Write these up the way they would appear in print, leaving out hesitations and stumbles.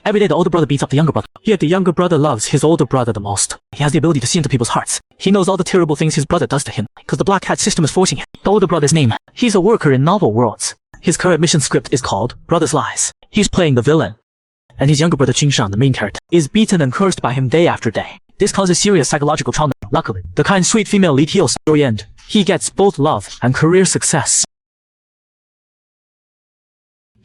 Every day the older brother beats up the younger brother. Yet the younger brother loves his older brother the most. He has the ability to see into people's hearts. He knows all the terrible things his brother does to him, because the black hat system is forcing him. The older brother's name. He's a worker in novel worlds. His current mission script is called Brother's Lies. He's playing the villain. And his younger brother Qingshan, the main character, is beaten and cursed by him day after day. This causes serious psychological trauma. Luckily, the kind sweet female lead heals. Story end. He gets both love and career success.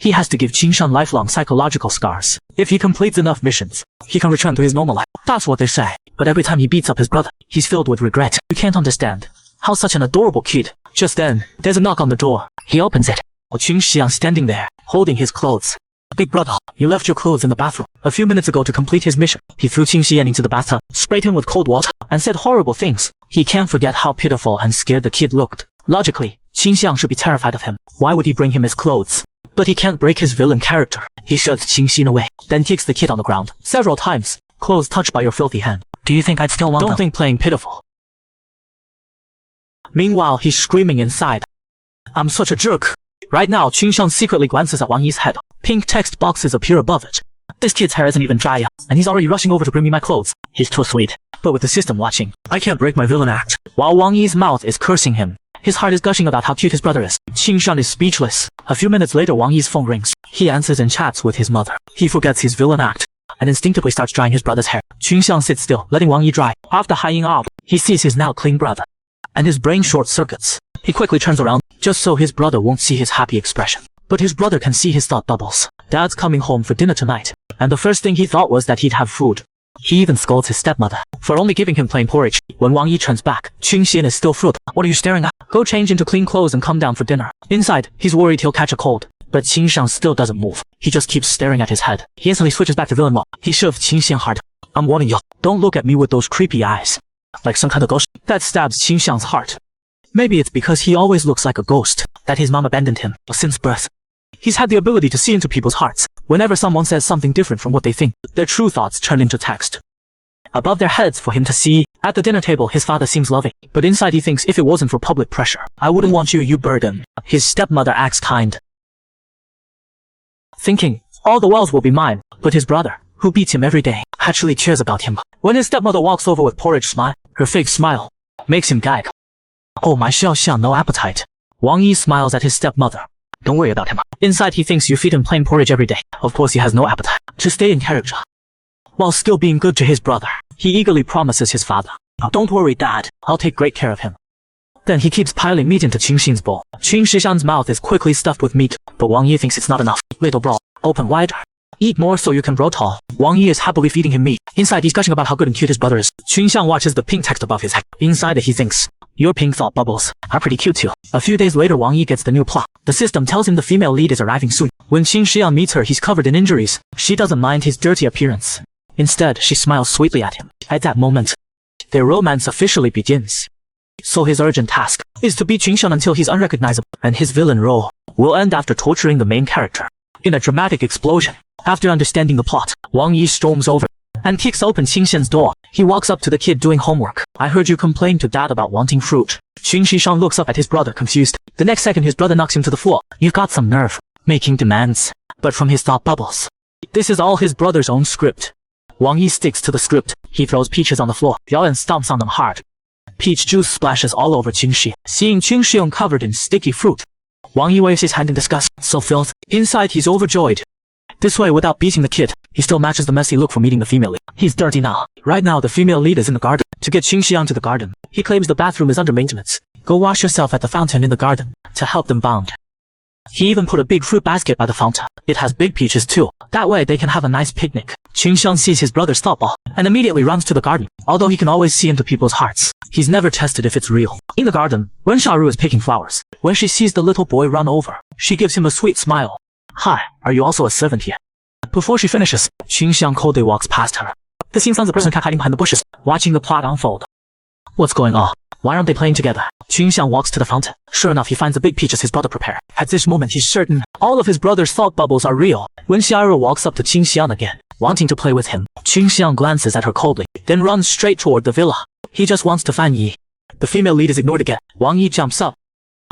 He has to give Qingshan lifelong psychological scars. If he completes enough missions, he can return to his normal life. That's what they say. But every time he beats up his brother, he's filled with regret. You can't understand how such an adorable kid. Just then, there's a knock on the door. He opens it. Qingshan standing there, holding his clothes. Big brother, you left your clothes in the bathroom a few minutes ago to complete his mission. He threw Qingshan into the bathtub, sprayed him with cold water, and said horrible things. He can't forget how pitiful and scared the kid looked. Logically, Qingshan should be terrified of him. Why would he bring him his clothes? But he can't break his villain character. He shoves Qingshan away, then kicks the kid on the ground several times. Clothes touched by your filthy hand. Do you think I'd still want them? Don't think playing pitiful. Meanwhile, he's screaming inside. I'm such a jerk. Right now, Qingshan secretly glances at Wang Yi's head. Pink text boxes appear above it. This kid's hair isn't even dry yet, and he's already rushing over to bring me my clothes. He's too sweet. But with the system watching, I can't break my villain act. While Wang Yi's mouth is cursing him, his heart is gushing about how cute his brother is. Qingshan is speechless. A few minutes later, Wang Yi's phone rings. He answers and chats with his mother. He forgets his villain act and instinctively starts drying his brother's hair. Qingshan sits still, letting Wang Yi dry. After hanging up, he sees his now clean brother, and his brain short circuits. He quickly turns around, just so his brother won't see his happy expression. But his brother can see his thought bubbles. Dad's coming home for dinner tonight, and the first thing he thought was that he'd have food. He even scolds his stepmother for only giving him plain porridge. When Wang Yi turns back, Qingshan is still fruit. What are you staring at? Go change into clean clothes and come down for dinner. Inside, he's worried he'll catch a cold. But Qingshan still doesn't move. He just keeps staring at his head. He instantly switches back to villain mode. He shoved Qingshan hard. I'm warning you, don't look at me with those creepy eyes. Like some kind of ghost. That stabs Qingshan's heart. Maybe it's because he always looks like a ghost, that his mom abandoned him since birth. He's had the ability to see into people's hearts. Whenever someone says something different from what they think, their true thoughts turn into text above their heads for him to see. At the dinner table, his father seems loving, but inside he thinks if it wasn't for public pressure, I wouldn't want you, you burden. His stepmother acts kind, thinking, all the wealth will be mine. But his brother, who beats him every day, actually cares about him. When his stepmother walks over with porridge smile, her fake smile makes him gag. Oh my Xiaoxiang, no appetite. Wang Yi smiles at his stepmother. Don't worry about him. Inside he thinks you feed him plain porridge every day. Of course he has no appetite. To stay in character, while still being good to his brother, he eagerly promises his father, don't worry dad, I'll take great care of him. Then he keeps piling meat into Qingshan's bowl. Qingshan's mouth is quickly stuffed with meat, but Wang Yi thinks it's not enough. Little bro, open wider. Eat more so you can grow tall. Wang Yi is happily feeding him meat. Inside he's gushing about how good and cute his brother is. Qingshan watches the pink text above his head. Inside it he thinks, your pink thought bubbles are pretty cute too. A few days later Wang Yi gets the new plot. The system tells him the female lead is arriving soon. When Qingshan meets her, he's covered in injuries. She doesn't mind his dirty appearance. Instead, she smiles sweetly at him. At that moment, their romance officially begins. So his urgent task is to beat Qingshan until he's unrecognizable, and his villain role will end after torturing the main character. In a dramatic explosion, after understanding the plot, Wang Yi storms over and kicks open Qingshan's door. He walks up to the kid doing homework. I heard you complain to dad about wanting fruit. Qingshan looks up at his brother confused. The next second his brother knocks him to the floor. You've got some nerve, making demands. But from his thought bubbles, this is all his brother's own script. Wang Yi sticks to the script. He throws peaches on the floor, and stomps on them hard. Peach juice splashes all over Qingshan. Seeing Qingshan covered in sticky fruit, Wang Yi waves his hand in disgust. So filth. Inside he's overjoyed. This way, without beating the kid, he still matches the messy look from meeting the female lead. He's dirty now. Right now the female lead is in the garden. To get Qingshan to the garden, he claims the bathroom is under maintenance. Go wash yourself at the fountain in the garden to help them bond. He even put a big fruit basket by the fountain. It has big peaches too. That way they can have a nice picnic. Qingshan sees his brother's thought ball and immediately runs to the garden. Although he can always see into people's hearts, he's never tested if it's real. In the garden, when Xiaoru is picking flowers, when she sees the little boy run over, she gives him a sweet smile. Hi, are you also a servant here? Before she finishes, Qingshan coldly walks past her. The scene sounds a person cat hiding behind the bushes, watching the plot unfold. What's going on? Why aren't they playing together? Qingshan walks to the fountain. Sure enough, he finds the big peaches his brother prepared. At this moment, he's certain all of his brother's thought bubbles are real. When Xiaoru walks up to Qingshan again, wanting to play with him, Qingshan glances at her coldly, then runs straight toward the villa. He just wants to find Yi. The female lead is ignored again. Wang Yi jumps up.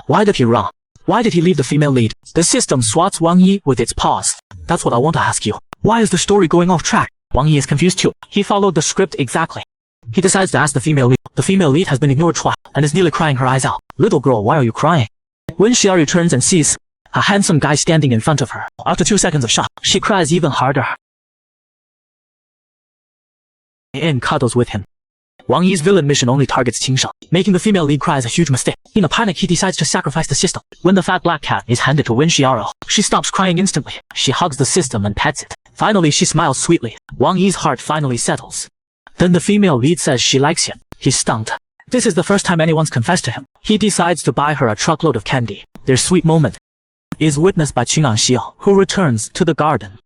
Why did he run? Why did he leave the female lead? The system swats Wang Yi with its paws. That's what I want to ask you. Why is the story going off track? Wang Yi is confused too. He followed the script exactly. He decides to ask the female lead. The female lead has been ignored twice and is nearly crying her eyes out. Little girl, why are you crying? When Xiaoru turns and sees a handsome guy standing in front of her, after 2 seconds of shock, she cries even harder and cuddles with him. Wang Yi's villain mission only targets Qingsheng, making the female lead cry is a huge mistake. In a panic, he decides to sacrifice the system. When the fat black cat is handed to Wen Xiaoru, she stops crying instantly. She hugs the system and pets it. Finally, she smiles sweetly. Wang Yi's heart finally settles. Then the female lead says she likes him. He's stunned. This is the first time anyone's confessed to him. He decides to buy her a truckload of candy. Their sweet moment is witnessed by Qing'an Xiao, who returns to the garden.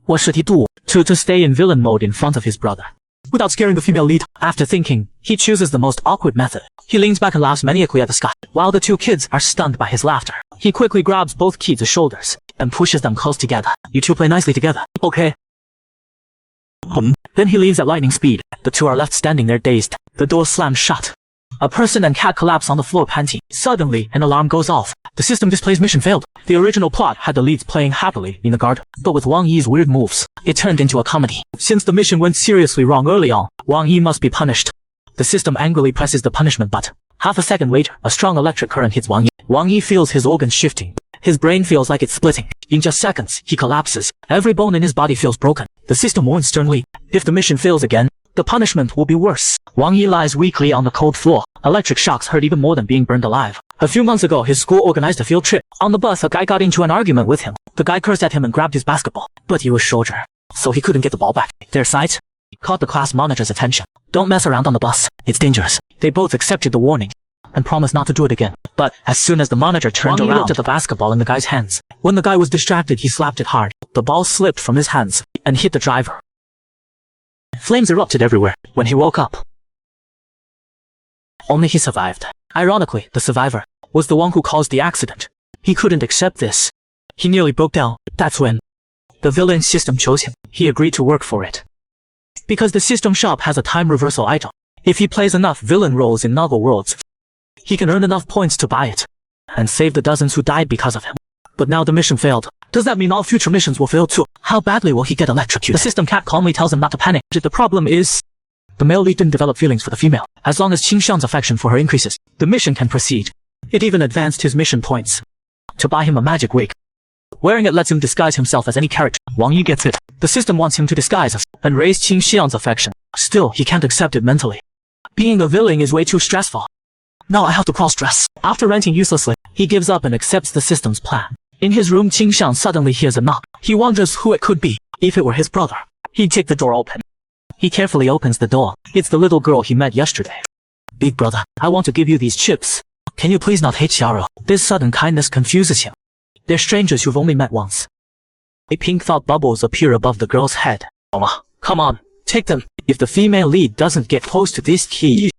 What should he do? To stay in villain mode in front of his brother without scaring the female lead. After thinking, he chooses the most awkward method. He leans back and laughs maniacally at the sky. While the 2 kids are stunned by his laughter, he quickly grabs both kids' shoulders and pushes them close together. You two play nicely together, okay? Then he leaves at lightning speed. The 2 are left standing there dazed. The door slams shut. A person and cat collapse on the floor panting. Suddenly, an alarm goes off. The system displays mission failed. The original plot had the leads playing happily in the garden, but with Wang Yi's weird moves, it turned into a comedy. Since the mission went seriously wrong early on, Wang Yi must be punished. The system angrily presses the punishment button. Half a second later, a strong electric current hits Wang Yi. Wang Yi feels his organs shifting. His brain feels like it's splitting. In just seconds, he collapses. Every bone in his body feels broken. The system warns sternly, if the mission fails again, the punishment will be worse. Wang Yi lies weakly on the cold floor. Electric shocks hurt even more than being burned alive. A few months ago, his school organized a field trip. On the bus, a guy got into an argument with him. The guy cursed at him and grabbed his basketball, but he was shorter, so he couldn't get the ball back. Their sight caught the class monitor's attention. Don't mess around on the bus. It's dangerous. They both accepted the warning and promised not to do it again. But as soon as the monitor turned around, he looked at the basketball in the guy's hands. When the guy was distracted, he slapped it hard. The ball slipped from his hands and hit the driver. Flames erupted everywhere. When he woke up, only he survived. Ironically, the survivor was the one who caused the accident. He couldn't accept this. He nearly broke down. That's when the villain system chose him. He agreed to work for it because the system shop has a time reversal item. If he plays enough villain roles in novel worlds, he can earn enough points to buy it and save the dozens who died because of him. But now the mission failed. Does that mean all future missions will fail too? How badly will he get electrocuted? The system cat calmly tells him not to panic. The problem is, the male lead didn't develop feelings for the female. As long as Qingshang's affection for her increases, the mission can proceed. It even advanced his mission points to buy him a magic wig. Wearing it lets him disguise himself as any character. Wang Yi gets it. The system wants him to disguise us and raise Qingxiang's affection. Still, he can't accept it mentally. Being a villain is way too stressful. Now I have to cross-dress. After ranting uselessly, he gives up and accepts the system's plan. In his room, Qingxiang suddenly hears a knock. He wonders who it could be. If it were his brother, he'd kick the door open. He carefully opens the door. It's the little girl he met yesterday. Big brother, I want to give you these chips. Can you please not hate Xiaoru? This sudden kindness confuses him. They're strangers you've only met once. Pink thought bubbles appear above the girl's head. Come on, take them. If the female lead doesn't get close to this key,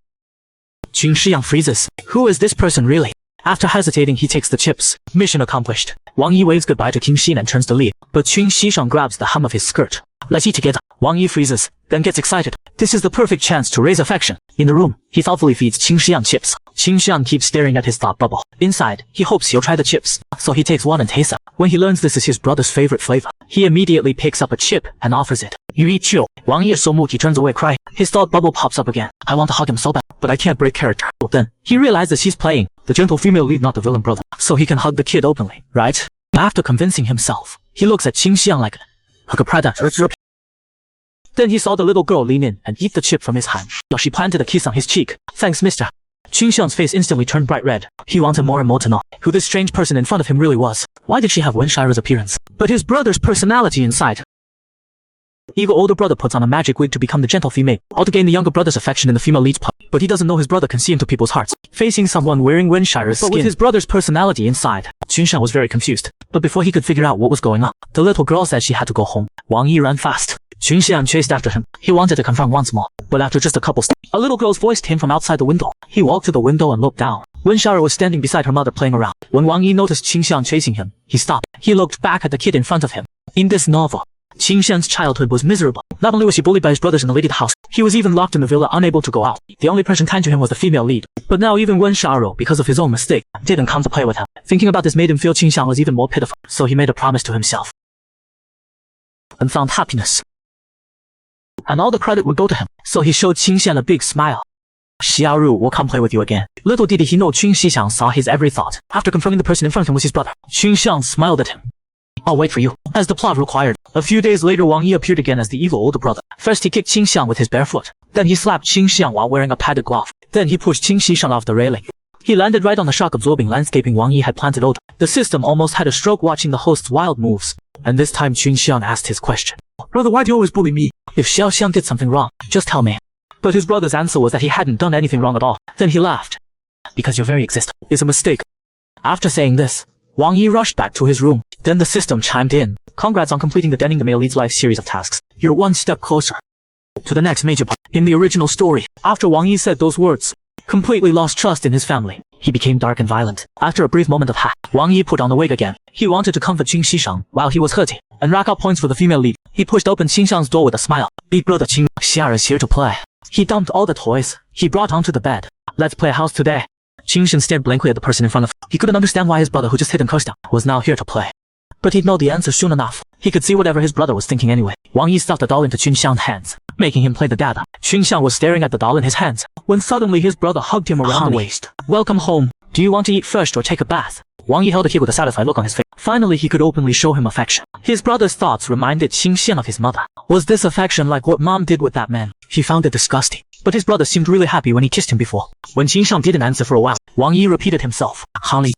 Qingxiang freezes. Who is this person really? After hesitating, he takes the chips. Mission accomplished. Wang Yi waves goodbye to Qingxian and turns to leave, but Qingxiang grabs the hem of his skirt. Let's eat together. Wang Yi freezes, then gets excited. This is the perfect chance to raise affection. In the room, he thoughtfully feeds Qingxiang chips. Qingxiang keeps staring at his thought bubble. Inside, he hopes he'll try the chips, so he takes one and tastes it. When he learns this is his brother's favorite flavor, he immediately picks up a chip and offers it. You eat too. Wang Yi is so moved he turns away crying. His thought bubble pops up again. I want to hug him so bad, but I can't break character. Then, he realizes he's playing the gentle female lead, not the villain brother, so he can hug the kid openly, right? After convincing himself, he looks at Qingxiang like a predator. Then he saw the little girl lean in and eat the chip from his hand. She planted a kiss on his cheek. Thanks, mister. Qingxiang's face instantly turned bright red. He wanted more and more to know who this strange person in front of him really was. Why did she have Wenshira's appearance, but his brother's personality inside? Evil older brother puts on a magic wig to become the gentle female, all to gain the younger brother's affection in the female lead's part. But he doesn't know his brother can see into people's hearts. Facing someone wearing Wenshira's skin, but with his brother's personality inside, Qingxiang was very confused. But before he could figure out what was going on, the little girl said she had to go home. Wang Yi ran fast. Qingxiang chased after him. He wanted to confront once more, but after just a couple steps, a little girl's voice came from outside the window. He walked to the window and looked down. Wenshira was standing beside her mother playing around. When Wang Yi noticed Qingxiang chasing him, he stopped. He looked back at the kid in front of him. In this novel, Qingxiang's childhood was miserable. Not only was he bullied by his brothers in the lady house, he was even locked in the villa, unable to go out. The only person kind to him was the female lead. But now even Wenshira, because of his own mistake, didn't come to play with him. Thinking about this made him feel Qingxiang was even more pitiful, so he made a promise to himself. and found happiness. And all the credit would go to him, so he showed Qin Xian a big smile. Xiaoru will come play with you again. Little did he know Qin Xiang saw his every thought. After confronting the person in front of him was his brother, Qin Xiang smiled at him. I'll wait for you, as the plot required. A few days later, Wang Yi appeared again as the evil older brother. First he kicked Qin Xiang with his bare foot. Then he slapped Qin Xiang while wearing a padded glove. Then he pushed Qin Xiang off the railing. He landed right on the shock-absorbing landscaping Wang Yi had planted older. The system almost had a stroke watching the host's wild moves. And this time Qin Xiang asked his question. Brother, why do you always bully me? If Xiao Xiang did something wrong, just tell me. But his brother's answer was that he hadn't done anything wrong at all. Then he laughed. Because your very existence is a mistake. After saying this, Wang Yi rushed back to his room. Then the system chimed in. Congrats on completing the Denning the Male Lead's life series of tasks. You're one step closer to the next major part. In the original story, after Wang Yi said those words, completely lost trust in his family, he became dark and violent. After a brief moment of Wang Yi put on the wig again. He wanted to comfort Qin Xishang while he was hurting, and rack up points for the female lead. He pushed open Qin Xiang's door with a smile. Big brother Qin Xia is here to play. He dumped all the toys he brought onto the bed. Let's play house today. Qin Shen stared blankly at the person in front of him. He couldn't understand why his brother, who just hit and cursed him, was now here to play. But he'd know the answer soon enough. He could see whatever his brother was thinking anyway. Wang Yi stuffed the doll into Qin Xiang's hands, making him play the dada. Qin Xiang was staring at the doll in his hands, when suddenly his brother hugged him around the waist. Welcome home. Do you want to eat first or take a bath? Wang Yi held the kid with a satisfied look on his face. Finally, he could openly show him affection. His brother's thoughts reminded Qin Xian of his mother. Was this affection like what mom did with that man? He found it disgusting. But his brother seemed really happy when he kissed him before. When Qin Xiang didn't answer for a while, Wang Yi repeated himself. Honey,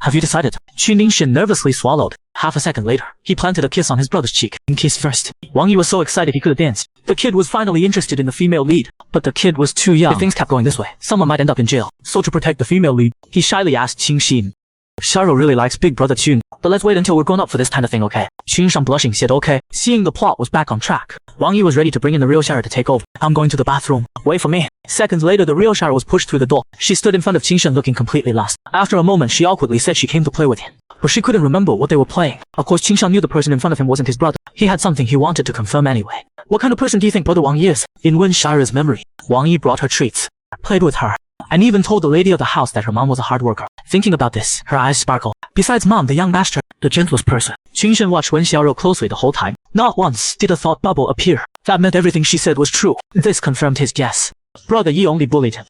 have you decided? Qin Lingshen nervously swallowed. Half a second later, he planted a kiss on his brother's cheek. Kiss first. Wang Yi was so excited he could have danced. The kid was finally interested in the female lead, but the kid was too young. If things kept going this way, someone might end up in jail. So to protect the female lead, he shyly asked Qin Xin. Xiaoru really likes big brother Qun, but let's wait until we're grown up for this kind of thing, okay? Qin Shang blushing said okay. Seeing the plot was back on track, Wang Yi was ready to bring in the real Xiaoru to take over. I'm going to the bathroom. Wait for me. Seconds later, the real Xiaoru was pushed through the door. She stood in front of Qin Shen looking completely lost. After a moment, she awkwardly said she came to play with him, but she couldn't remember what they were playing. Of course, Qin Shang knew the person in front of him wasn't his brother. He had something he wanted to confirm anyway. What kind of person do you think brother Wang Yi is? In Wen Xiaoru's memory, Wang Yi brought her treats, played with her, and even told the lady of the house that her mom was a hard worker. Thinking about this, her eyes sparkled. Besides mom, the young master, the gentlest person. Qin Shen watched Wen Xiaoru closely the whole time. Not once did a thought bubble appear. That meant everything she said was true. This confirmed his guess. Brother Yi only bullied him.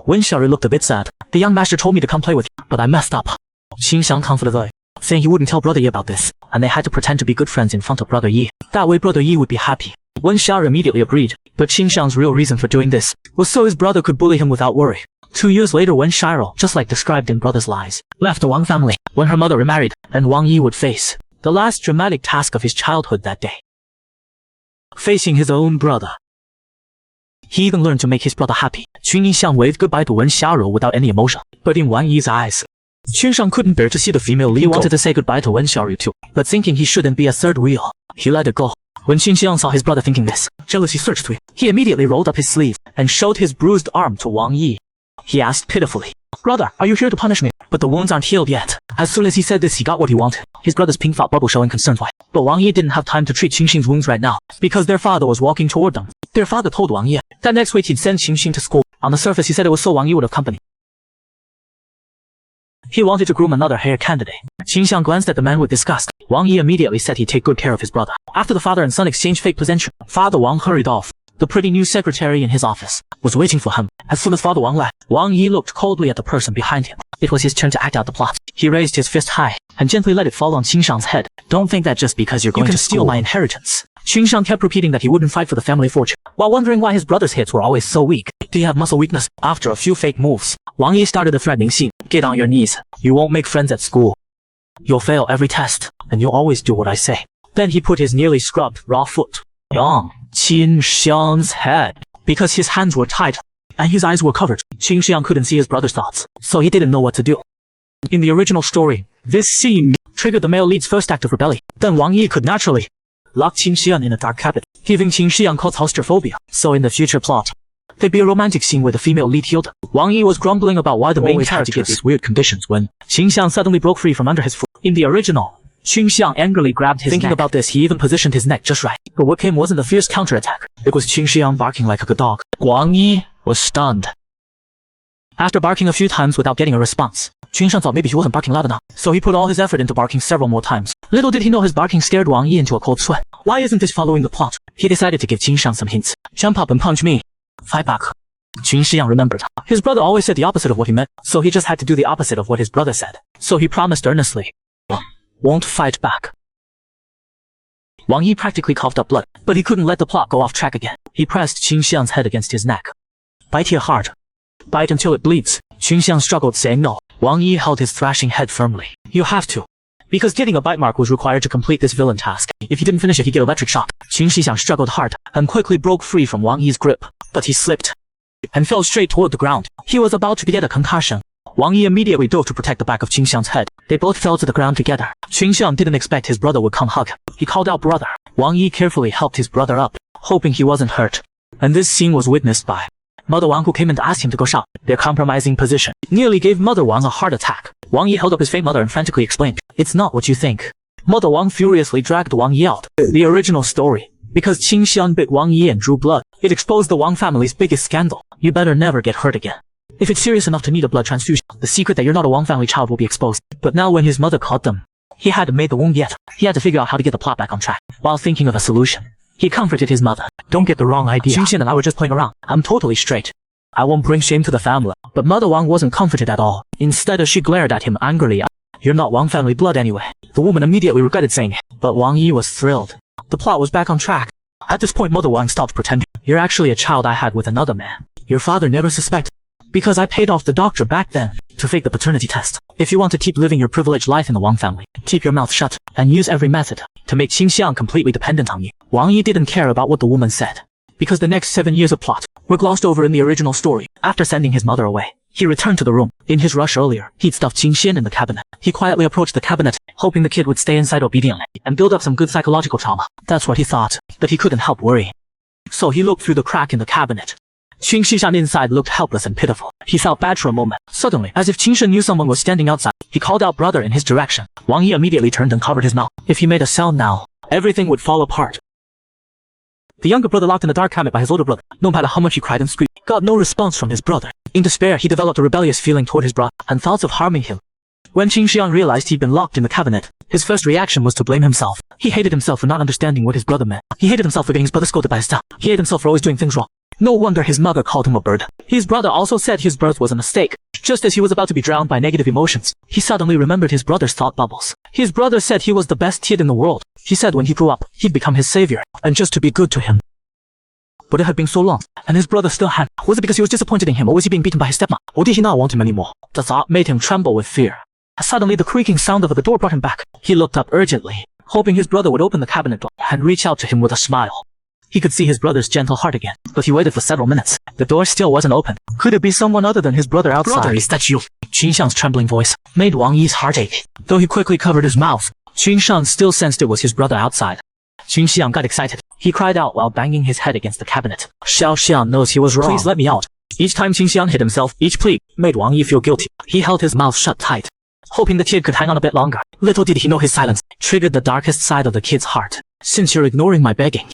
Wen Xiaoru looked a bit sad. The young master told me to come play with you, but I messed up. Qin Xiang comforted her, saying he wouldn't tell brother Yi about this, and they had to pretend to be good friends in front of brother Yi. That way brother Yi would be happy. Wen Xiaoru immediately agreed, but Qin Xiang's real reason for doing this was so his brother could bully him without worry. 2 years later, Wen Xiaoru, just like described in Brother's Lies, left the Wang family when her mother remarried, and Wang Yi would face the last dramatic task of his childhood that day. Facing his own brother. He even learned to make his brother happy. Qin Yixiang waved goodbye to Wen Xiaoru without any emotion, but in Wang Yi's eyes, Qin Shang couldn't bear to see the female lead. He wanted to say goodbye to Wen Xiaoru too, but thinking he shouldn't be a third wheel, he let it go. When Qin Xiang saw his brother thinking this, jealousy surged through him. He immediately rolled up his sleeve and showed his bruised arm to Wang Yi. He asked pitifully, Brother, are you here to punish me? But the wounds aren't healed yet. As soon as he said this, he got what he wanted. His brother's pink thought bubble showing concerns why. But Wang Yi didn't have time to treat Qin Xing's wounds right now, because their father was walking toward them. Their father told Wang Yi that next week he'd send Qin Xing to school. On the surface, he said it was so Wang Yi would have company. He wanted to groom another heir candidate. Qin Xiang glanced at the man with disgust. Wang Yi immediately said he'd take good care of his brother. After the father and son exchanged fake pleasantries, Father Wang hurried off. The pretty new secretary in his office was waiting for him. As soon as Father Wang left, Wang Yi looked coldly at the person behind him. It was his turn to act out the plot. He raised his fist high and gently let it fall on Qin Shang's head. Don't think that just because you're going to steal my inheritance. Qin Shang kept repeating that he wouldn't fight for the family fortune, while wondering why his brother's hits were always so weak. Do you have muscle weakness? After a few fake moves, Wang Yi started a threatening scene. Get on your knees. You won't make friends at school. You'll fail every test, and you'll always do what I say. Then he put his nearly scrubbed raw foot on Qin Xiang's head. Because his hands were tied and his eyes were covered, Qin Xiang couldn't see his brother's thoughts, so he didn't know what to do. In the original story, this scene triggered the male lead's first act of rebellion. Then Wang Yi could naturally lock Qin Xiang in a dark cabin, giving Qin Xiang claustrophobia. So in the future plot, there'd be a romantic scene where the female lead healed him. Wang Yi was grumbling about why the main character gets these weird conditions when Qin Xiang suddenly broke free from under his foot. In the original, Qin Xiang angrily grabbed his neck. Thinking about this, he even positioned his neck just right. But what came wasn't a fierce counterattack. It was Qin Xiang barking like a good dog. Wang Yi was stunned. After barking a few times without getting a response, Qingxiang thought maybe he wasn't barking loud enough, so he put all his effort into barking several more times. Little did he know his barking scared Wang Yi into a cold sweat. Why isn't this following the plot? He decided to give Qingxiang some hints. Jump up and punch me. Fight back. Qingxiang remembered. His brother always said the opposite of what he meant, so he just had to do the opposite of what his brother said. So he promised earnestly. Won't fight back. Wang Yi practically coughed up blood, but he couldn't let the plot go off track again. He pressed Qingxiang's head against his neck. Bite here hard. Bite until it bleeds. Qingxiang struggled, saying no. Wang Yi held his thrashing head firmly. You have to. Because getting a bite mark was required to complete this villain task. If he didn't finish it, he'd get electric shock. Qingxiang struggled hard and quickly broke free from Wang Yi's grip, but he slipped and fell straight toward the ground. He was about to get a concussion. Wang Yi immediately dove to protect the back of Qingxiang's head. They both fell to the ground together. Qingxiang didn't expect his brother would come hug him. He called out brother. Wang Yi carefully helped his brother up, hoping he wasn't hurt. And this scene was witnessed by Mother Wang, who came in to ask him to go shop. Their compromising position nearly gave Mother Wang a heart attack. Wang Yi held up his fake mother and frantically explained, "It's not what you think." Mother Wang furiously dragged Wang Yi out. The original story. Because Qingxiang bit Wang Yi and drew blood, it exposed the Wang family's biggest scandal. You better never get hurt again. If it's serious enough to need a blood transfusion, the secret that you're not a Wang family child will be exposed. But now when his mother caught them, he hadn't made the wound yet. He had to figure out how to get the plot back on track. While thinking of a solution, he comforted his mother. Don't get the wrong idea. Qingxiang and I were just playing around. I'm totally straight. I won't bring shame to the family. But Mother Wang wasn't comforted at all. Instead, she glared at him angrily. You're not Wang family blood anyway. The woman immediately regretted saying it. But Wang Yi was thrilled. The plot was back on track. At this point, Mother Wang stopped pretending. You're actually a child I had with another man. Your father never suspected. Because I paid off the doctor back then to fake the paternity test. If you want to keep living your privileged life in the Wang family, keep your mouth shut and use every method to make Qingxiang completely dependent on you. Wang Yi didn't care about what the woman said, because the next 7 years of plot were glossed over in the original story. After sending his mother away, he returned to the room. In his rush earlier, he'd stuffed Qingxian in the cabinet. He quietly approached the cabinet, hoping the kid would stay inside obediently and build up some good psychological trauma. That's what he thought, but he couldn't help worrying. So he looked through the crack in the cabinet. Qingxian inside looked helpless and pitiful. He felt bad for a moment. Suddenly, as if Qingxian knew someone was standing outside, he called out brother in his direction. Wang Yi immediately turned and covered his mouth. If he made a sound now, everything would fall apart. The younger brother locked in a dark cabinet by his older brother. No matter how much he cried and screamed, got no response from his brother. In despair, he developed a rebellious feeling toward his brother and thoughts of harming him. When Qingxian realized he'd been locked in the cabinet, his first reaction was to blame himself. He hated himself for not understanding what his brother meant. He hated himself for getting his brother scolded by his dad. He hated himself for always doing things wrong. No wonder his mother called him a bird. His brother also said his birth was a mistake. Just as he was about to be drowned by negative emotions, he suddenly remembered his brother's thought bubbles. His brother said he was the best kid in the world. He said when he grew up, he'd become his savior, and just to be good to him. But it had been so long, and his brother still hadn't. Was it because he was disappointed in him, or was he being beaten by his stepmom? Or did he not want him anymore? The thought made him tremble with fear. Suddenly, the creaking sound of the door brought him back. He looked up urgently, hoping his brother would open the cabinet door and reach out to him with a smile. He could see his brother's gentle heart again, but he waited for several minutes. The door still wasn't open. Could it be someone other than his brother outside? Brother, is that you? Qingxiang's trembling voice made Wang Yi's heart ache. Though he quickly covered his mouth, Qingxiang still sensed it was his brother outside. Qingxiang got excited. He cried out while banging his head against the cabinet. Xiaoxiang knows he was wrong. Please let me out. Each time Qingxiang hit himself, each plea made Wang Yi feel guilty. He held his mouth shut tight, hoping the kid could hang on a bit longer. Little did he know his silence triggered the darkest side of the kid's heart. Since you're ignoring my begging,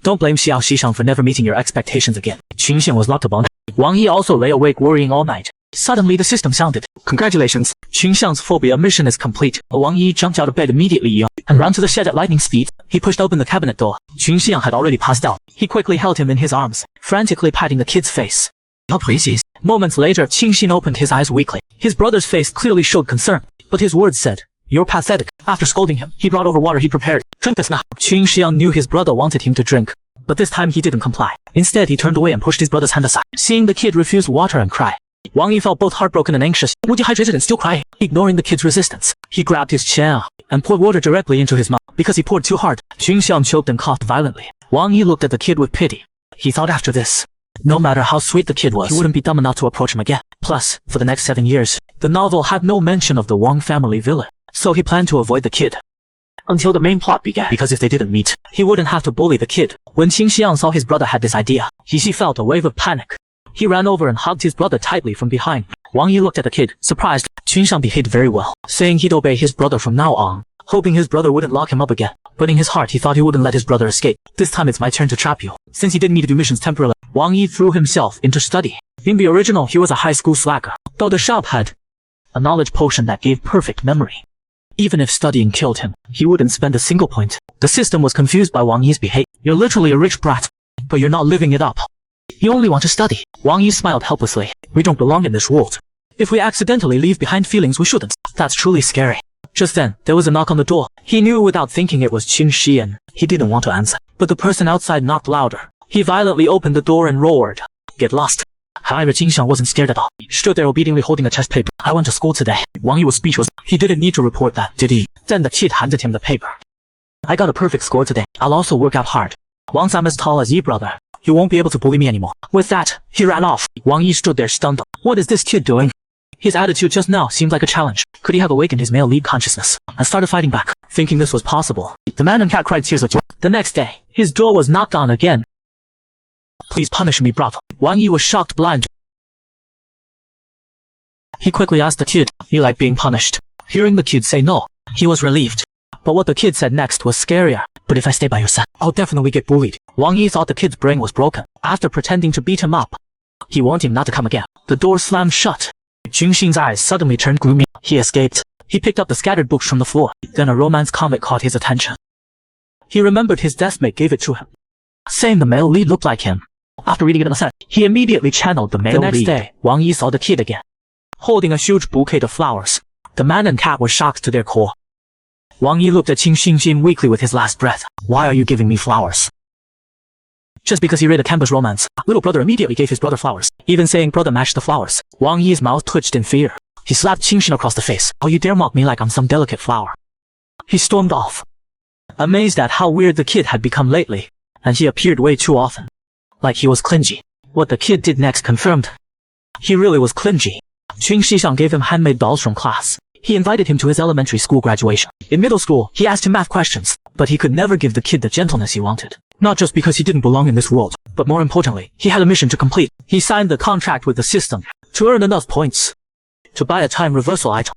don't blame Xiao Xishang for never meeting your expectations again. Qingxian was locked up all night. Wang Yi also lay awake worrying all night. Suddenly the system sounded. Congratulations, Qingxiang's phobia mission is complete. Wang Yi jumped out of bed immediately and ran to the shed at lightning speed. He pushed open the cabinet door. Qingxiang had already passed out. He quickly held him in his arms, frantically patting the kid's face. Moments later, Qingxian opened his eyes weakly. His brother's face clearly showed concern, but his words said, "You're pathetic." After scolding him, he brought over water he prepared. Drink this now. Qingxiang knew his brother wanted him to drink, but this time he didn't comply. Instead, he turned away and pushed his brother's hand aside. Seeing the kid refuse water and cry, Wang Yi felt both heartbroken and anxious. Would dehydrated and still crying. Ignoring the kid's resistance, he grabbed his chin and poured water directly into his mouth. Because he poured too hard, Qingxiang choked and coughed violently. Wang Yi looked at the kid with pity. He thought after this, no matter how sweet the kid was, he wouldn't be dumb enough to approach him again. Plus, for the next 7 years, the novel had no mention of the Wang family villain, so he planned to avoid the kid until the main plot began. Because if they didn't meet, he wouldn't have to bully the kid. When Qingxiang saw his brother had this idea, he felt a wave of panic. He ran over and hugged his brother tightly from behind. Wang Yi looked at the kid, surprised. Qingxiang behaved very well, saying he'd obey his brother from now on, hoping his brother wouldn't lock him up again. But in his heart, he thought he wouldn't let his brother escape. This time it's my turn to trap you. Since he didn't need to do missions temporarily, Wang Yi threw himself into study. In the original, he was a high school slacker, though the shop had a knowledge potion that gave perfect memory. Even if studying killed him, he wouldn't spend a single point. The system was confused by Wang Yi's behavior. You're literally a rich brat, but you're not living it up. You only want to study. Wang Yi smiled helplessly. We don't belong in this world. If we accidentally leave behind feelings we shouldn't, that's truly scary. Just then, there was a knock on the door. He knew without thinking it was Qin Shi and he didn't want to answer. But the person outside knocked louder. He violently opened the door and roared, "Get lost." However, Qin Xiang wasn't scared at all. He stood there obediently holding a test paper. I went to school today. Wang Yi was speechless. He didn't need to report that, did he? Then the kid handed him the paper. I got a perfect score today. I'll also work out hard. Once I'm as tall as Yi, brother, you won't be able to bully me anymore. With that, he ran off. Wang Yi stood there stunned. What is this kid doing? His attitude just now seemed like a challenge. Could he have awakened his male lead consciousness and started fighting back? Thinking this was possible, the man and cat cried tears of joy. The next day, his door was knocked on again. Please punish me, bravo. Wang Yi was shocked blind. He quickly asked the kid, you like being punished? Hearing the kid say no, he was relieved. But what the kid said next was scarier. But if I stay by your side, I'll definitely get bullied. Wang Yi thought the kid's brain was broken. After pretending to beat him up, he warned him not to come again. The door slammed shut. Qin Xing's eyes suddenly turned gloomy. He escaped. He picked up the scattered books from the floor. Then a romance comic caught his attention. He remembered his deskmate gave it to him, saying the male lead looked like him. After reading it in a set, he immediately channeled the male lead. The next day, Wang Yi saw the kid again, holding a huge bouquet of flowers. The man and cat were shocked to their core. Wang Yi looked at Qin Xing weakly with his last breath. Why are you giving me flowers? Just because he read a campus romance, little brother immediately gave his brother flowers. Even saying brother matched the flowers. Wang Yi's mouth twitched in fear. He slapped Qin Xing across the face. Oh, you dare mock me like I'm some delicate flower. He stormed off, amazed at how weird the kid had become lately, and he appeared way too often. Like he was clingy. What the kid did next confirmed. He really was clingy. Qin Xiang gave him handmade dolls from class. He invited him to his elementary school graduation. In middle school, he asked him math questions, but he could never give the kid the gentleness he wanted. Not just because he didn't belong in this world, but more importantly, he had a mission to complete. He signed the contract with the system to earn enough points to buy a time reversal item,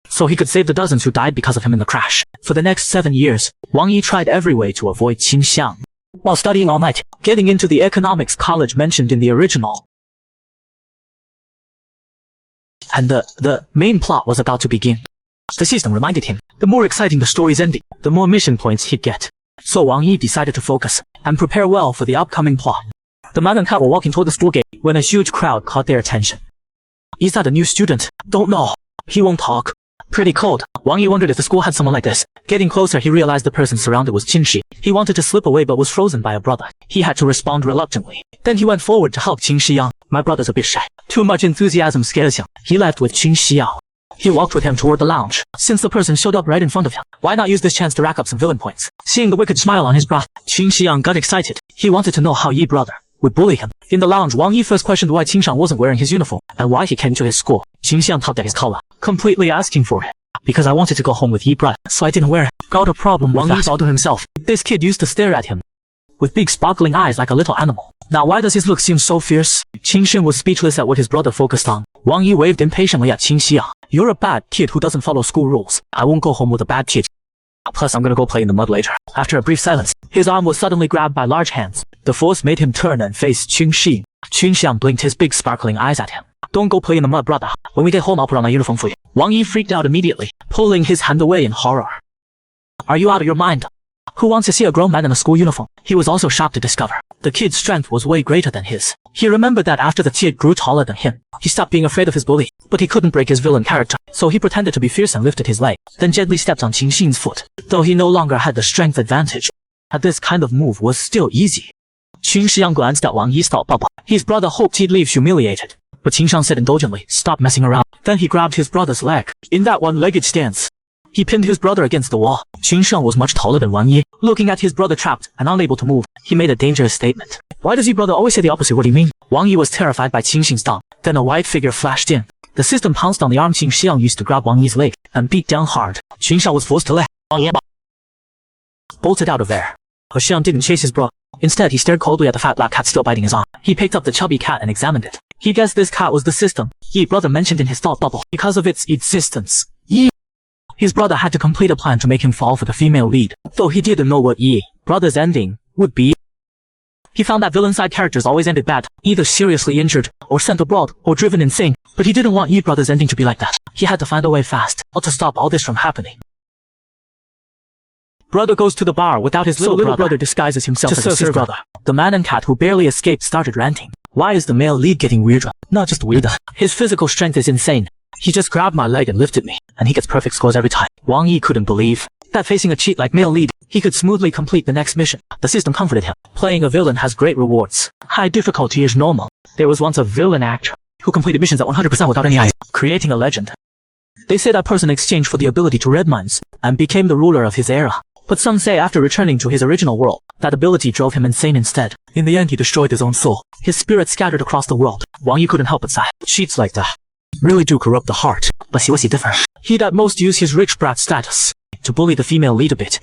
so he could save the dozens who died because of him in the crash. For the next 7 years, Wang Yi tried every way to avoid Qin Xiang. While studying all night, getting into the economics college mentioned in the original, and the main plot was about to begin. The system reminded him, the more exciting the story's ending, the more mission points he'd get. So Wang Yi decided to focus and prepare well for the upcoming plot. The man and cat were walking toward the school gate when a huge crowd caught their attention. Is that a new student? Don't know. He won't talk. Pretty cold. Wang Yi wondered if the school had someone like this. Getting closer, he realized the person surrounded was Qin Shi. He wanted to slip away but was frozen by a brother. He had to respond reluctantly. Then he went forward to help Qin Xiang. My brother's a bit shy. Too much enthusiasm scares him. He left with Qin Xiang. He walked with him toward the lounge. Since the person showed up right in front of him, why not use this chance to rack up some villain points? Seeing the wicked smile on his brow, Qin Xiang got excited. He wanted to know how Yi brother would bully him. In the lounge, Wang Yi first questioned why Qin Xiang wasn't wearing his uniform and why he came to his school. Qin Xiang tugged at his collar, completely asking for it. Because I wanted to go home with Yi brother, so I didn't wear it. Got a problem with Wang Yi thought to himself. This kid used to stare at him with big sparkling eyes like a little animal. Now why does his look seem so fierce? Qin Shen was speechless at what his brother focused on. Wang Yi waved impatiently at Qin Xiang. You're a bad kid who doesn't follow school rules. I won't go home with a bad kid. Plus I'm gonna go play in the mud later. After a brief silence, his arm was suddenly grabbed by large hands. The force made him turn and face Qin Shi. Qin Xiang blinked his big sparkling eyes at him. Don't go play in the mud, brother. When we get home I'll put on my uniform for you. Wang Yi freaked out immediately, pulling his hand away in horror. Are you out of your mind? Who wants to see a grown man in a school uniform? He was also shocked to discover the kid's strength was way greater than his. He remembered that after the kid grew taller than him, he stopped being afraid of his bully. But he couldn't break his villain character, so he pretended to be fierce and lifted his leg, then gently stepped on Qin Xing's foot. Though he no longer had the strength advantage, this kind of move was still easy. Qin Xiang glanced at Wang Yi's thought bubble. His brother hoped he'd leave humiliated, but Qin Xiang said indulgently, stop messing around. Then he grabbed his brother's leg. In that one-legged stance, he pinned his brother against the wall. Qin Xiang was much taller than Wang Yi. Looking at his brother trapped and unable to move, he made a dangerous statement. Why does your brother always say the opposite? What do you mean? Wang Yi was terrified by Qin Xing's dong. Then a white figure flashed in. The system pounced on the arm Qin Xiang used to grab Wang Yi's leg and beat down hard. Qin Xiang was forced to let Wang Yi bolted out of there. But Xiang didn't chase his bro. Instead, he stared coldly at the fat black cat still biting his arm. He picked up the chubby cat and examined it. He guessed this cat was the system Yi brother mentioned in his thought bubble. Because of its existence, his brother had to complete a plan to make him fall for the female lead, though he didn't know what Yi brother's ending would be. He found that villain side characters always ended bad, either seriously injured, or sent abroad, or driven insane. But he didn't want Yi Brother's ending to be like that. He had to find a way fast, to stop all this from happening. Brother goes to the bar without his little brother disguises himself as his brother. The man and cat who barely escaped started ranting. Why is the male lead getting weirder? Not just weirder. His physical strength is insane. He just grabbed my leg and lifted me, and he gets perfect scores every time. Wang Yi couldn't believe that facing a cheat like male lead, he could smoothly complete the next mission. The system comforted him. Playing a villain has great rewards. High difficulty is normal. There was once a villain actor who completed missions at 100% without any eyes, creating a legend. They say that person exchanged for the ability to read minds and became the ruler of his era. But some say after returning to his original world, that ability drove him insane instead. In the end, he destroyed his own soul. His spirit scattered across the world. Wang Yi couldn't help but sigh. Cheats like that really do corrupt the heart. But he was different. He'd at most use his rich brat status to bully the female lead a bit.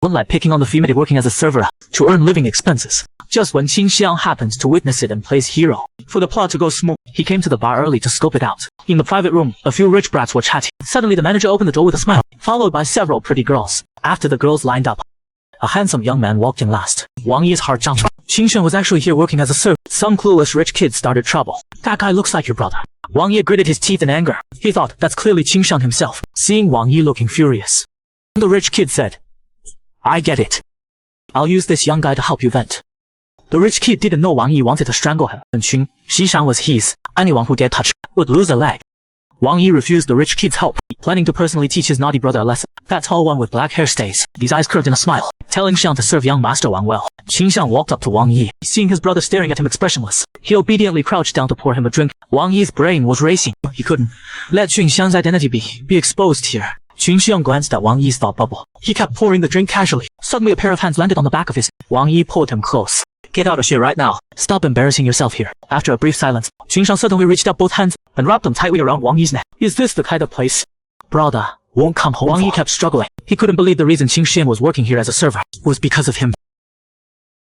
Like picking on the female working as a server to earn living expenses. Just when Qin Xiang happens to witness it and plays hero. For the plot to go smooth, he came to the bar early to scope it out. In the private room, a few rich brats were chatting. Suddenly the manager opened the door with a smile, followed by several pretty girls. After the girls lined up, a handsome young man walked in last. Wang Yi's heart jumped. Qin Xiang was actually here working as a server. Some clueless rich kid started trouble. That guy looks like your brother. Wang Yi gritted his teeth in anger. He thought, that's clearly Qin Xiang himself. Seeing Wang Yi looking furious, the rich kid said, I get it. I'll use this young guy to help you vent. The rich kid didn't know Wang Yi wanted to strangle him. Xishan was his. Anyone who dared touch would lose a leg. Wang Yi refused the rich kid's help, planning to personally teach his naughty brother a lesson. That tall one with black hair stays, his eyes curved in a smile, telling Xiang to serve young Master Wang well. Qin Xiang walked up to Wang Yi, seeing his brother staring at him expressionless. He obediently crouched down to pour him a drink. Wang Yi's brain was racing. He couldn't let Qin Xiang's identity be exposed here. Qin Xiang glanced at Wang Yi's thought bubble. He kept pouring the drink casually. Suddenly a pair of hands landed on the back of his. Wang Yi pulled him close. Get out of here right now. Stop embarrassing yourself here. After a brief silence, Qin Xiang suddenly reached up both hands and wrapped them tightly around Wang Yi's neck. Is this the kind of place brother won't come home? Wang Yi kept struggling. He couldn't believe the reason Qin Xiang was working here as a server was because of him.